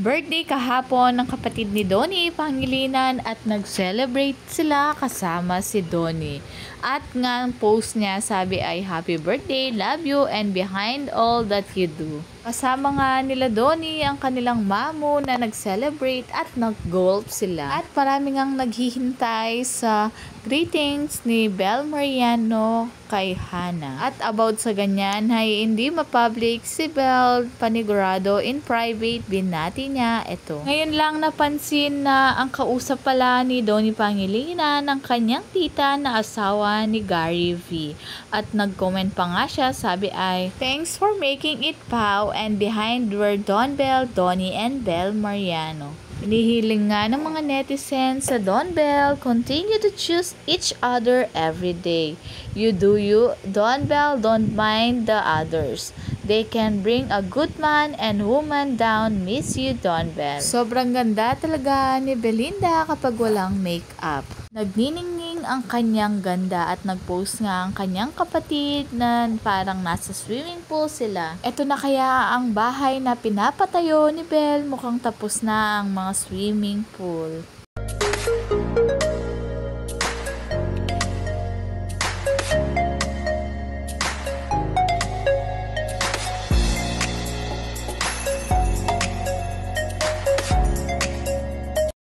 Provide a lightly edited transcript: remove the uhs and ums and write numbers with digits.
Birthday kahapon ng kapatid ni Donnie Pangilinan at nag-celebrate sila kasama si Donnie. At nga ang post niya sabi ay happy birthday, love you and behind all that you do. Kasama nga nila Donnie ang kanilang mamo na nag-celebrate at nag-golf sila. At marami ngang naghihintay sa greetings ni Bel Mariano kay Hannah. At about sa ganyan ay hindi mapublic si Bel panigurado in private binati niya ito. Ngayon lang napansin na ang kausap pala ni Donnie Pangilinan ng kanyang tita na asawa ni Gary V. At nag-comment pa nga siya, sabi ay, "Thanks for making it pow," and behind were Don Bell, Donnie and Bel Mariano. Inihiling nga ng mga netizens sa Don Bell, continue to choose each other every day. You do you, Don Bell, don't mind the others. They can bring a good man and woman down. Miss you, Don Bell. Sobrang ganda talaga ni Belinda kapag walang make-up. Nagniningning ang kanyang ganda at nagpost nga ang kanyang kapatid na parang nasa swimming pool sila. Ito na kaya ang bahay na pinapatayo ni Bel, mukhang tapos na ang mga swimming pool.